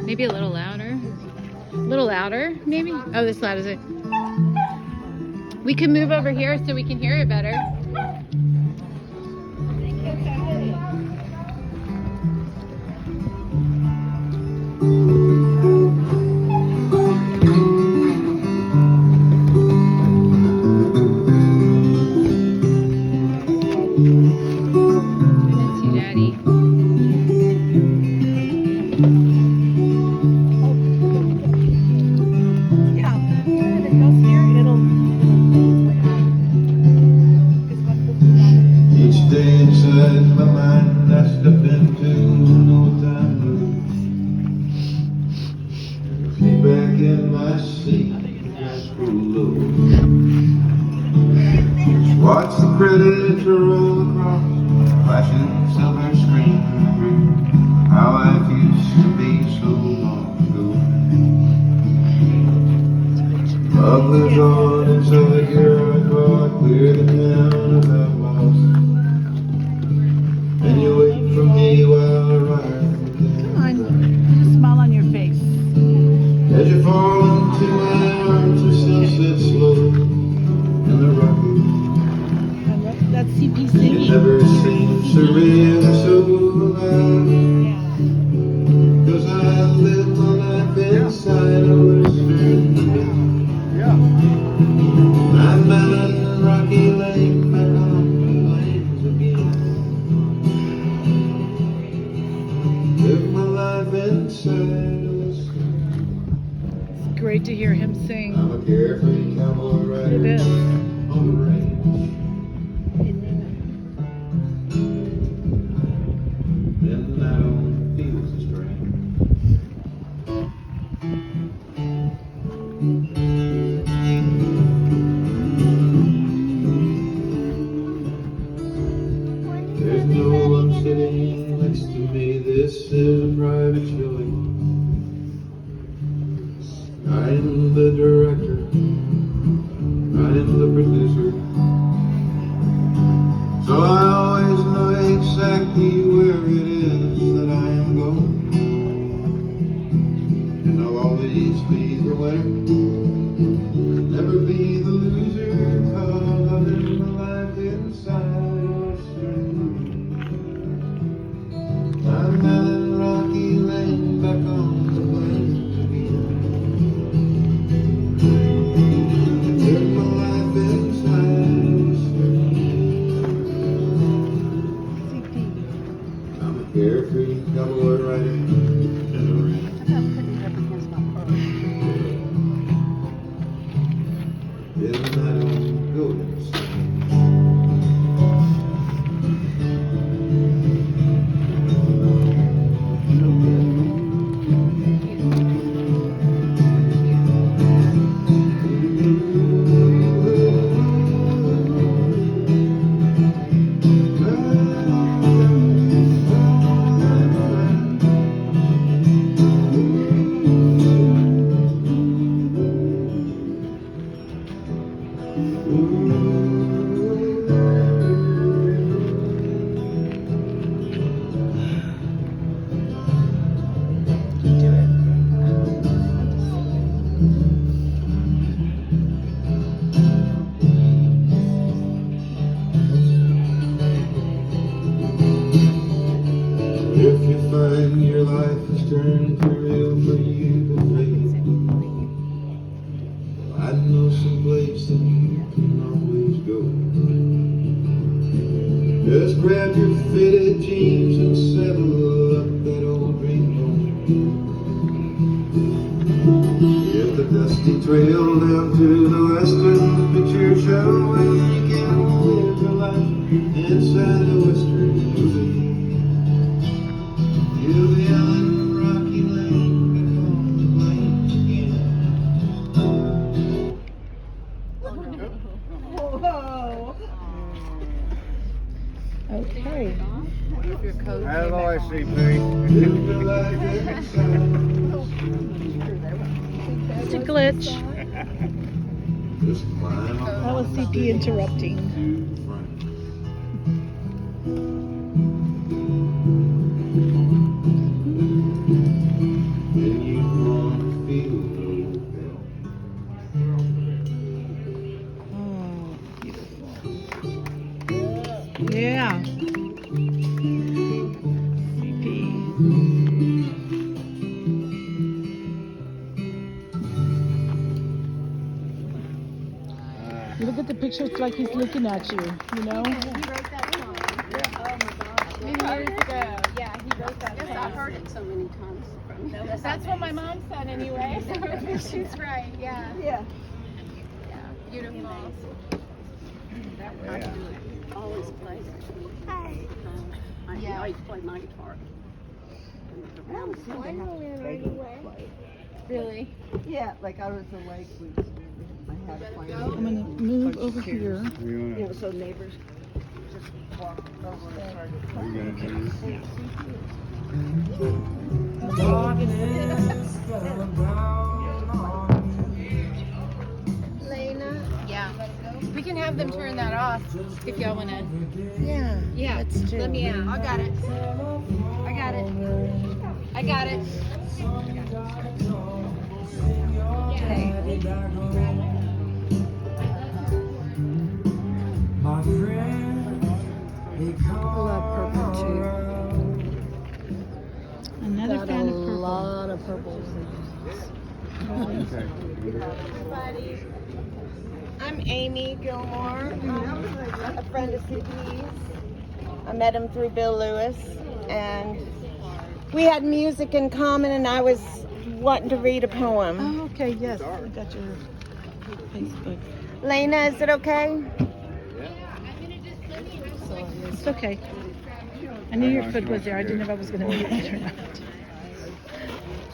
Maybe a little louder. A little louder, maybe? Oh, this loud is it? We can move over here so we can hear it better. Watch the predator roll across, flashing silver screen. How life used to be so long ago. Smugglers on inside your car, clear the town of outlaws. And you wait for me while I ride. Come on, put a smile on your face. As you fall into my arms, the sunset slow in the rocky. That's CP It singing. never seems surreal or so alive. Cause I lived my life inside a western town. I'm mountain rocky lane, back on the lanes again. Live my life inside a western. It's great to hear him sing. I'm a carefree cowboy rider It is. on the range. Then I don't feel so strange. There's no one sitting next to me. This is a private showing. I'm the director. I'm the producer. So I always know exactly where it is that I am going. And I'll always be the winner, never be the loser, cause I live my life inside a western movie. I'm down in Rocky Lane, back on the plains again. Live my life inside a western movie. I'm a carefree cowboy rider in the rain. Then I don't go to sleep. If you find your life has turned for real for you to fade, I know some place that you can always go. Just grab your fitted jeans and settle up that old dream home. Hit the dusty trail down to the western picture show where you can live your life inside a western movie. You'll be on Rocky Lane, back on the plains again. Okay. As always, CP. Live your life inside. It's a glitch. Just climb up That was CP interrupting. to the front. And You look at the picture, it's like he's looking at you, you know? He wrote that song. Many years ago. Yeah, he wrote that song. I've heard it so many times from him. That's what my mom said anyway. So she's right. Yeah. Yeah. Beautiful. Always plays it. I always play my guitar. Really? Yeah, like I was awake, I had a plan. I'm gonna move over here. You know, so neighbors just walk over and started. Yeah. We can have them turn that off if y'all want to. Yeah. Yeah. Let's do. Let me out. I got it. I got it. I got it. I love purple too. Another fan of purple. lot of purples. I'm Amy Gilmore, a friend of CP's. I met him through Bill Lewis, and we had music in common, and I was wanting to read a poem. Oh, okay, yes. I got your Facebook. Lena, is it okay? It's okay. I knew your foot was there. I didn't know if I was going to meet it or not.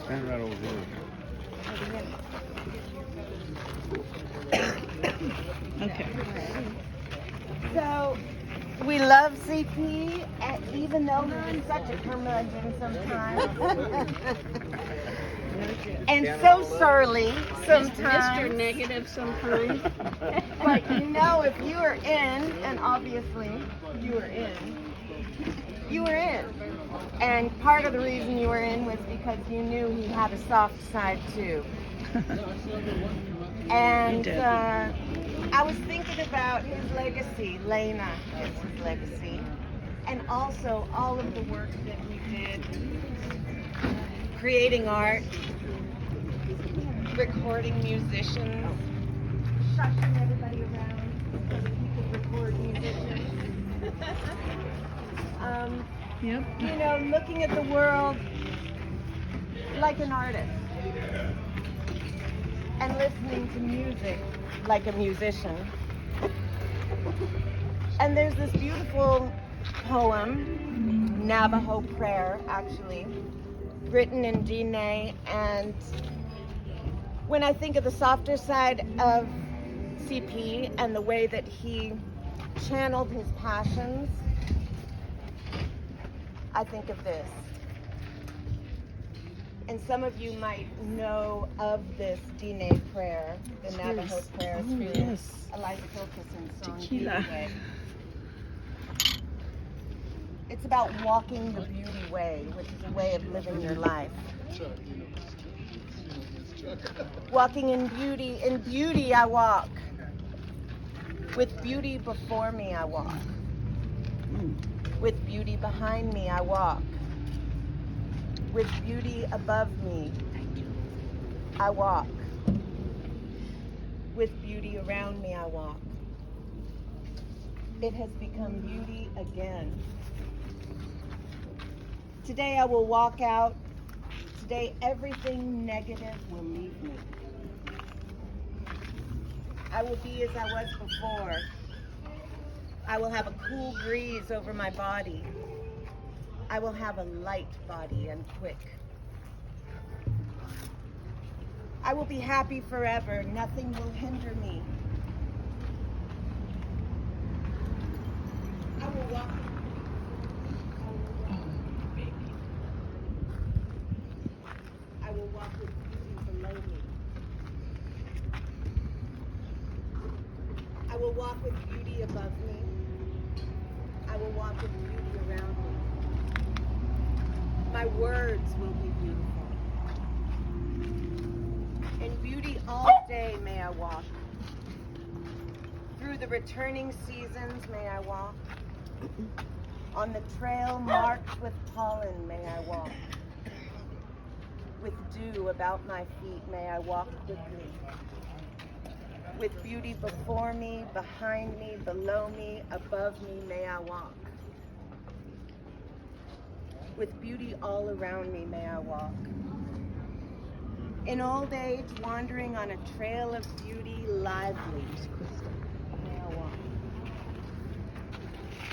Stand right over here. Okay. So, we love CP, even though he's such a curmudgeon sometimes. And so surly sometimes. Mr. Negative sometimes. But you know, if you were in, and obviously you were in, you were in. And part of the reason you were in was because you knew he had a soft side too. And I was thinking about his legacy. Lena is his legacy. And also all of the work that he did, creating art, recording musicians, shushing everybody around so that he could record musicians. Yep. You know, looking at the world like an artist and listening to music like a musician. And there's this beautiful poem, Navajo prayer actually, written in Diné, and when I think of the softer side of CP and the way that he channeled his passions, I think of this. And some of you might know of this Diné prayer, the Navajo prayer Oh, through yes. Eliza Kilkerson's song Tequila. Beauty Way. It's about walking the beauty way, which is a way of living your life. Walking in beauty I walk. With beauty before me I walk. With beauty behind me I walk. With beauty above me I walk. With beauty around me I walk. It has become beauty again. Today I will walk out. Today everything negative will leave me. I will be as I was before. I will have a cool breeze over my body. I will have a light body and quick. I will be happy forever. Nothing will hinder me. I will walk. I will walk with beauty below me. I will walk with beauty above me. I will walk with beauty around me. My words will be beautiful. In beauty all day may I walk. Through the returning seasons may I walk. On the trail marked with pollen may I walk. With dew about my feet, may I walk quickly. With beauty before me, behind me, below me, above me, may I walk. With beauty all around me, may I walk. In old age, wandering on a trail of beauty, lively, may I walk.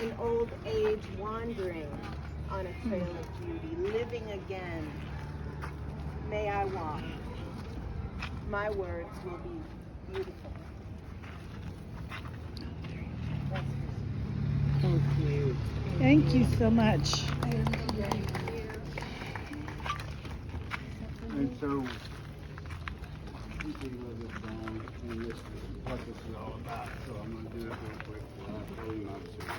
In old age, wandering on a trail of beauty, living again, may I walk. My words will be beautiful. Thank you. Thank you so much. And so, you can go this down, and this is what this is all about. So I'm going to do it real quick while I tell you my secret.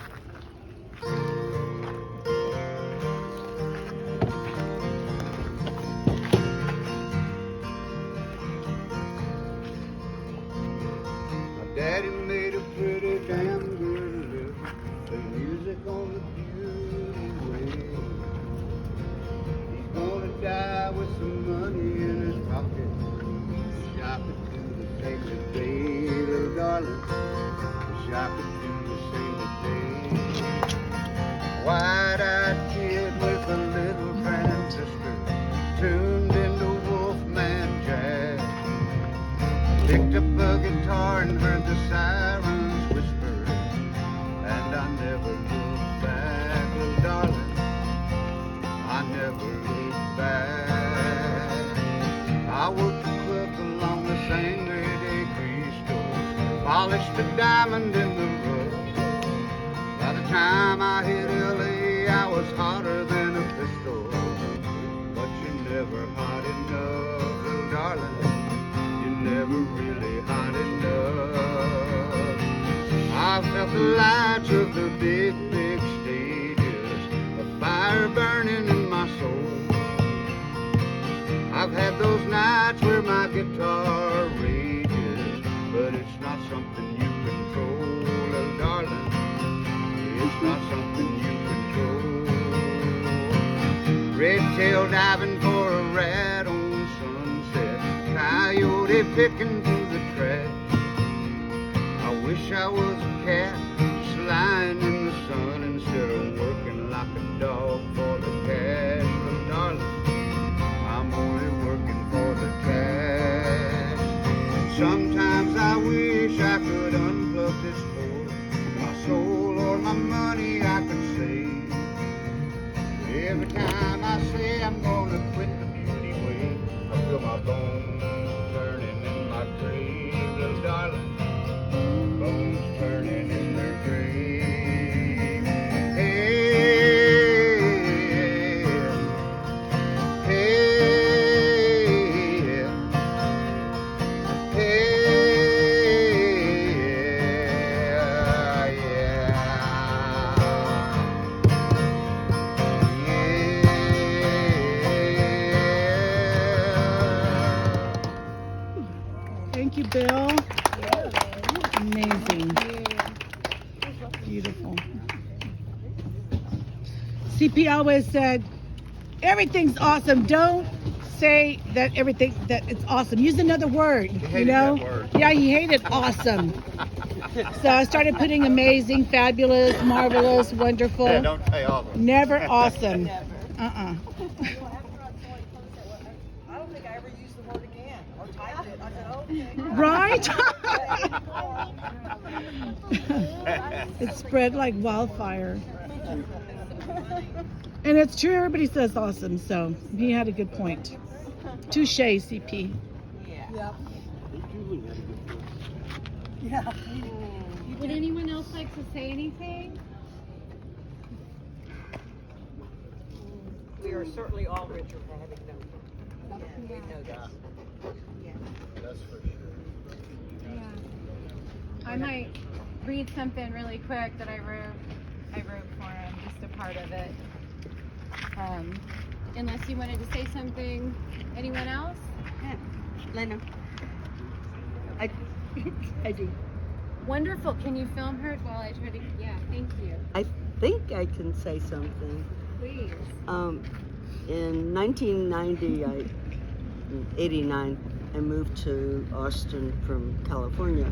My daddy made a pretty damn good living, playing music on the beauty way. He's gonna die with some money in his pocket, shopping to the same day, little darling, shopping to the same day. Wide-eyed kid with a little transistor, tuned into Wolfman jazz. Picked up a guitar and heard the sirens whisper, and I never looked back, little darling, I never looked back. I worked the clubs along the Sangre de Cristo, polished a diamond in the rough. By the time I hit LA, I was hotter than a pistol, but you're never hot enough, little darling. Never really hot enough. I felt the lights of the big, big stages, a fire burning in my soul. I've had those nights where my guitar rages, but it's not something you control, little darling. It's not something you control. Red tail diving for a rat on Sunset, coyote picking through the trash. I wish I was a cat, just lying in the sun instead of working like a dog for the cash. Little darling, I'm only working for the cash. Sometimes I wish I could unplug this cord, my soul or my money I could save. Every time I say I'm gonna quit the beauty way, I feel my bones turning in my grave, little darling, bones turning in their grave. Hey, hey, Thank you, Bill. Amazing. Beautiful. CP always said, everything's awesome. Don't say that it's awesome. Use another word, you know? that word. Yeah, he hated awesome. So I started putting amazing, fabulous, marvelous, wonderful. Yeah, don't say all of them. Never awesome. I don't think I ever used the word again, or typed it. I said, okay. Right? It spread like wildfire. And it's true, everybody says awesome, so he had a good point. Touche, CP. Yeah. Would anyone else like to say anything? We are certainly all richer for having known them. We know that. That's for sure. I might read something really quick that I wrote for him, just a part of it. Unless you wanted to say something. Anyone else? Lena. I do. Wonderful. Can you film her while I try to? Yeah, thank you. I think I can say something. Please. In 1990, in '89 and moved to Austin from California,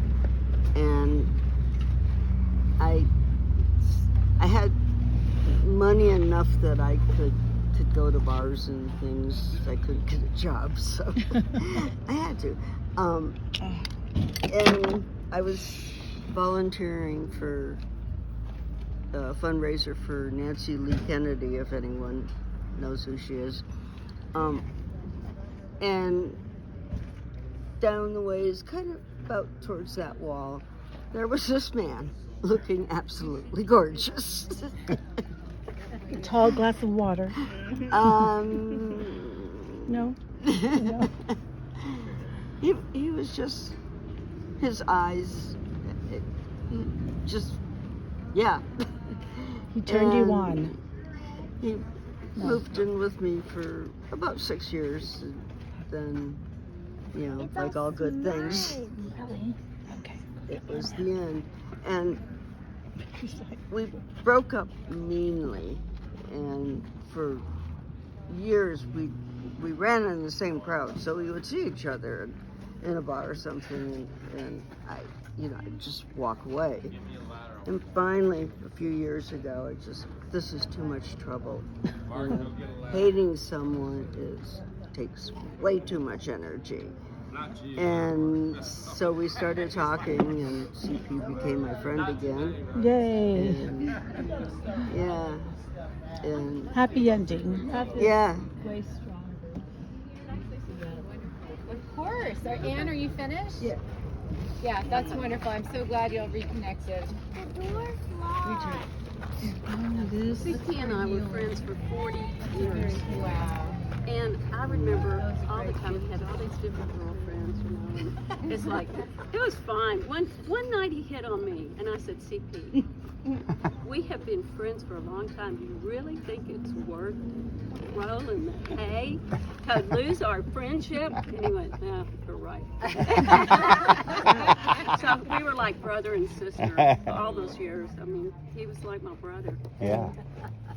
and I had money enough that I could go to bars and things. I couldn't get a job, so I had to. And I was volunteering for a fundraiser for Nancy Lee Kennedy, if anyone knows who she is. And down the ways, kind of about towards that wall, there was this man looking absolutely gorgeous. A tall glass of water. No. No. He was just, his eyes, just, yeah. He turned you And on. He moved in with me for about 6 years, and then, you know, like all good things, Really? Okay. it was the end. And we broke up meanly, and for years we ran in the same crowd, so we would see each other in a bar or something, and I'd just walk away. And finally, a few years ago, this is too much trouble. You know, hating someone takes way too much energy. And so we started talking, and CP became my friend again. Yay. And, yeah. And Happy ending. yeah. Of course. Anne, are you finished? Yeah. Yeah, that's wonderful. I'm so glad y'all reconnected. CP and I were friends for 40 years. Wow. And I remember all the time he had all these different girlfriends, you know. And it's like, it was fine. One night he hit on me, and I said, CP, we have been friends for a long time. Do you really think it's worth rolling the hay to lose our friendship? And he went, no, you're right. So we were like brother and sister all those years. I mean, he was like my brother. Yeah.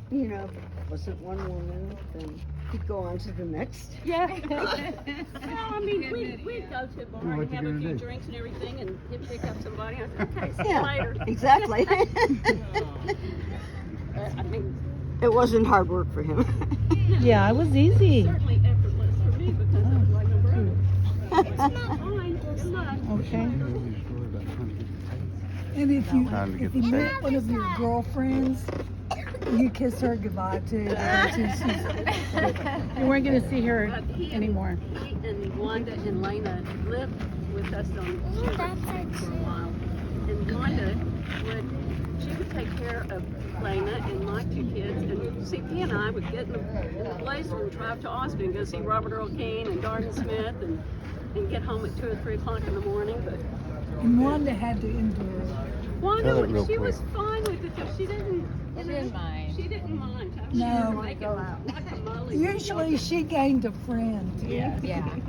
You know, wasn't one woman, then he'd go on to the next. Yeah. Well, I mean, we'd go to a bar and have a few drinks and everything, and he'd pick up somebody. I said, okay, see you later. Exactly. I mean, It wasn't hard work for him. Yeah, it was easy. certainly effortless for me because I was like a brother. It's not mine. It's not. Okay. Time And to if get you the met one of your girlfriends, you kiss her goodbye too. You weren't going to see her But he anymore. He and Wanda and Lena lived with us on for a while. And Wanda would take care of Lena and my two kids. And CP and I would get in the blazer and drive to Austin and go see Robert Earl Keen and Darden Smith and get home at 2 or 3 o'clock in the morning. But And Wanda had to endure. Wanda, Tell it real she quick. was fine with it because she didn't. She didn't mind. She didn't mind. No. She make it guacamole. Usually she gained a friend Yeah.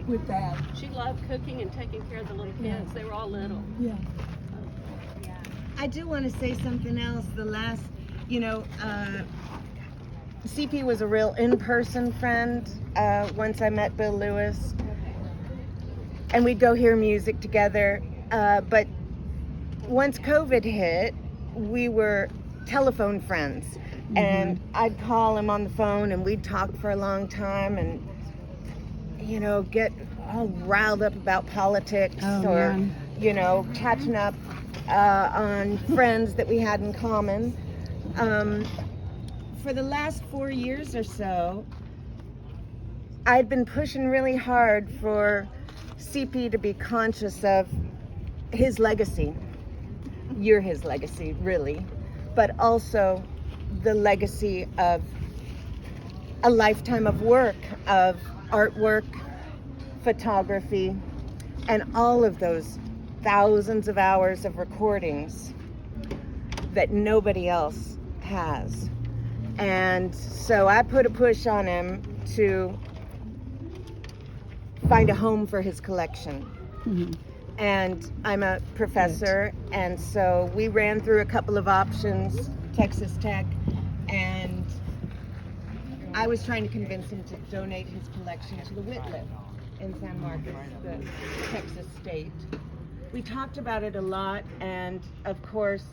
with that. She loved cooking and taking care of the little kids. They were all little. Yeah. I do want to say something else. The last, CP was a real in-person friend once I met Bill Lewis. And we'd go hear music together. But once COVID hit, we were telephone friends. And I'd call him on the phone and we'd talk for a long time and, get all riled up about politics Man. catching up on friends that we had in common. For the last 4 years or so, I'd been pushing really hard for CP to be conscious of his legacy. You're his legacy, really. But also the legacy of a lifetime of work, of artwork, photography, and all of those thousands of hours of recordings that nobody else has. And so I put a push on him to find a home for his collection. And I'm a professor, and so we ran through a couple of options, Texas Tech, and I was trying to convince him to donate his collection to the Whitliff. in San Marcos, the Texas state. We talked about it a lot, and of course,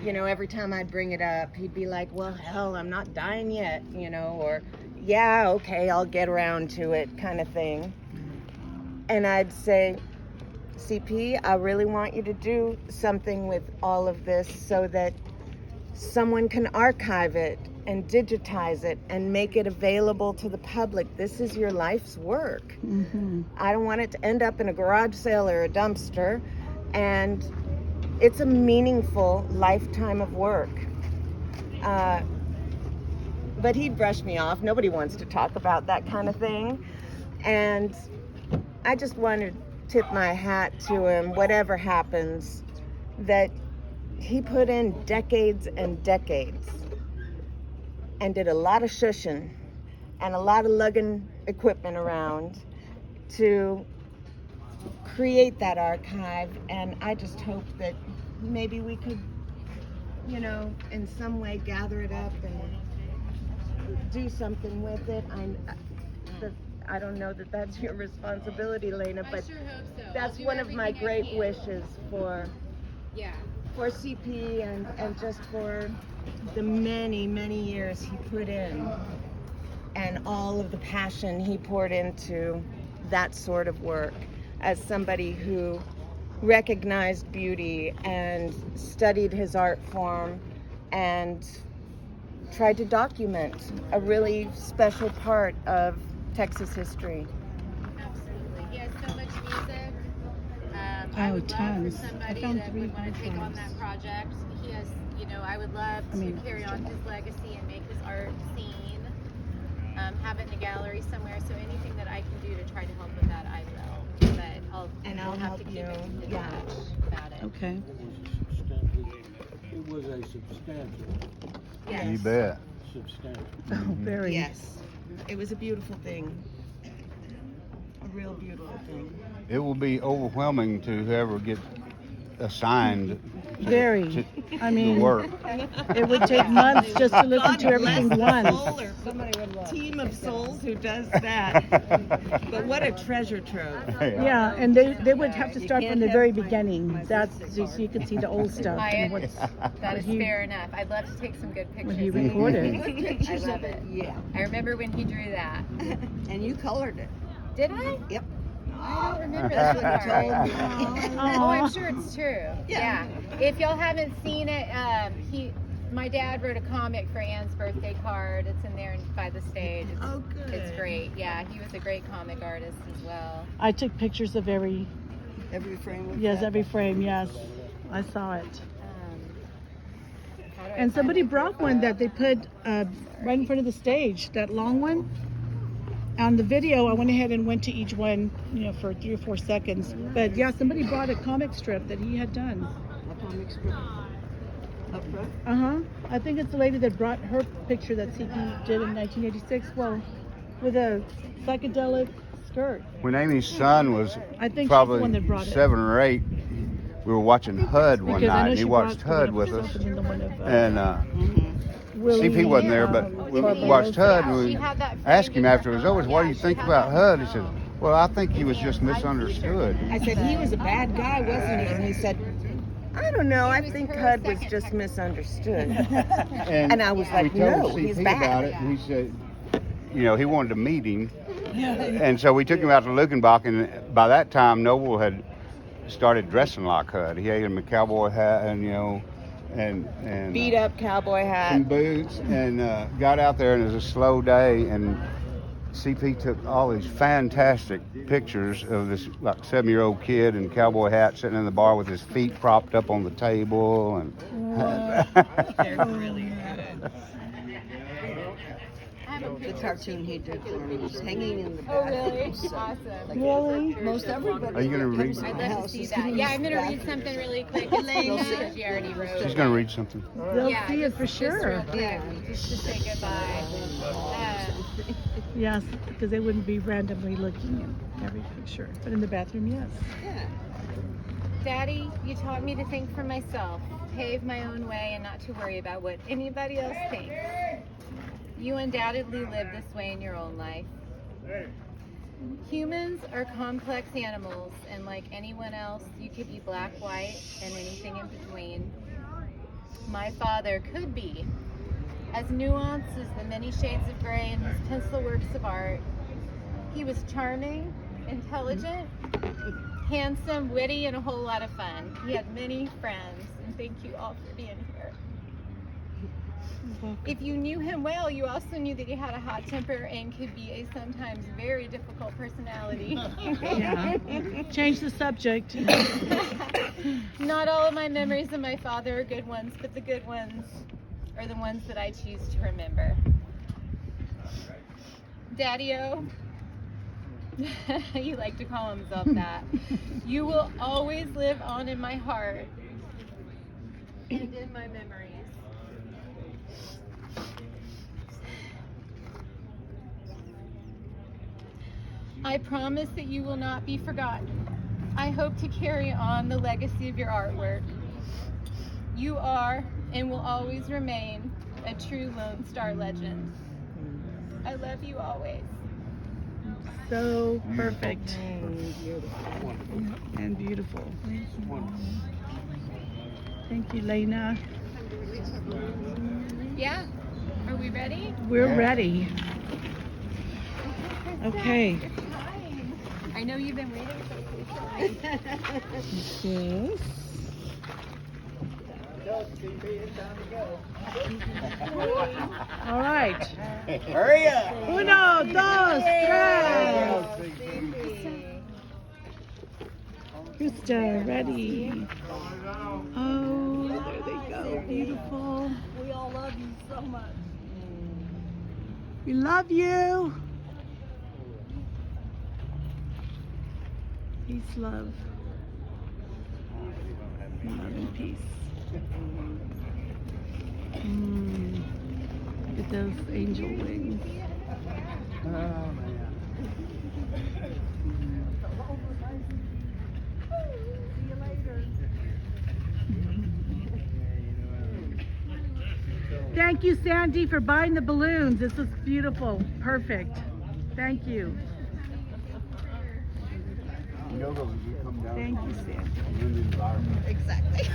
you know, every time I'd bring it up, he'd be like, well, hell, I'm not dying yet, you know, or yeah, okay, I'll get around to it kind of thing. And I'd say, CP, I really want you to do something with all of this so that someone can archive it and digitize it and make it available to the public. This is your life's work. I don't want it to end up in a garage sale or a dumpster. And it's a meaningful lifetime of work. But he'd brush me off. Nobody wants to talk about that kind of thing. And I just wanted to tip my hat to him, whatever happens, that he put in decades and decades and did a lot of shushing and a lot of lugging equipment around to create that archive. And I just hope that maybe we could, you know, in some way gather it up and do something with it. I don't know that that's your responsibility, Lena, but I sure hope so. that's I'll do one of my everything I great can. wishes for CP and just for the many, many years he put in and all of the passion he poured into that sort of work as somebody who recognized beauty and studied his art form and tried to document a really special part of Texas history. Absolutely. He has so much music. Oh, I would tons. love for I somebody found that 3 would want to take on hard that drives. project. He has, you know, I would love to carry on his legacy and make his art seen. Have it in a gallery somewhere. So anything that I can do to try to help with that, I will. But I'll I'll have to help keep you. in Yeah. touch about it. Okay. It was a substantial, Yes. You bet. substantial. Oh, very. Yes, it was a beautiful thing. A real beautiful thing. It will be overwhelming to whoever gets assigned Very. I the mean, work. it would take months just to listen to everything once. Team of souls who does that. But what a treasure trove. Yeah, and they would have to start from the very beginning. That's so you could see the old stuff and what's That is he- fair enough. I'd love to take some good pictures. what he of it. recorded. I love it. Yeah. I remember when he drew that. And you colored it. Did I? Yep. I don't remember this part. Oh, I'm sure it's true. Yeah. If y'all haven't seen it, my dad wrote a comic for Anne's birthday card. It's in there by the stage. It's, Oh, good. It's great. Yeah, he was a great comic artist as well. I took pictures of every Every frame. frame. Yes, I saw it. How do I And find somebody my brought profile? one that they put right in front of the stage, that long one. On the video, I went ahead and went to each one, you know, for 3 or 4 seconds. But yeah, somebody brought a comic strip that he had done. A comic strip. Up front. I think it's the lady that brought her picture that CP did in 1986. Well, with a psychedelic skirt. When Amy's son was I think she's the probably one that brought it. 7 or 8, we were watching HUD one Because I night, know and she he watched brought HUD the with one us. of and the one of, And Willie, CP wasn't there, but we Barbarossa. watched HUD, and She we had that asked him framed in her afterwards, home. "Oh, what do you Yeah, think she had about that HUD?" in He her said, home. "Well, I think he was just misunderstood." I said, he was a bad guy, wasn't he? And he said, I don't know, I think HUD was just misunderstood. And I was like, we told no, CP he's bad. about it, and he said, you know, he wanted to meet him. And so we took him out to Lukenbach, and by that time, Noble had started dressing like HUD. He had him a cowboy hat and, you know, and Beat up cowboy some hat. boots, and got out there, and it was a slow day, and CP took all these fantastic pictures of this like 7-year-old kid in cowboy hat sitting in the bar with his feet propped up on the table, and They're really good. The cartoon he did for me was hanging in the Oh, bathroom. really? So, Awesome. Really? most everybody. Are you gonna that read comes it? to I'd my love to house see is that. gonna Yeah, use I'm the gonna read bathroom. something really quick. Elena, she already wrote. she's gonna read something. They'll Yeah, see it just- for just real sure. quick, just to say goodbye. Yes, because they wouldn't be randomly looking in every picture. But in the bathroom, yes. Daddy, you taught me to think for myself, pave my own way, and not to worry about what anybody else thinks. You undoubtedly live this way in your own life. Humans are complex animals, and like anyone else, you could be black, white, and anything in between. My father could be as nuanced as the many shades of gray in his pencil works of art. He was charming, intelligent, handsome, witty, and a whole lot of fun. He had many friends, and thank you all for being here. If you knew him well, you also knew that he had a hot temper and could be a sometimes very difficult personality. Yeah. Change the subject. Not all of my memories of my father are good ones, but the good ones are the ones that I choose to remember. Daddy-O, you like to call himself that. You will always live on in my heart and in my memories. I promise that you will not be forgotten. I hope to carry on the legacy of your artwork. You are and will always remain a true Lone Star legend. I love you always. So perfect. And beautiful. Thank you, Lena. Yeah? Are we ready? We're ready. Okay. I know you've been waiting so patiently. Yes. All right. Hurry up! Uno, dos, tres. Krista, ready. Oh, there they go. Beautiful. We all love you so much. We love you. Peace, love. Love and peace. Look at those angel wings. Oh, man. Thank you, Sandy, for buying the balloons. This was beautiful. Perfect. Thank you. You know those will come down. Thank you, Sandy. In the environment. Exactly.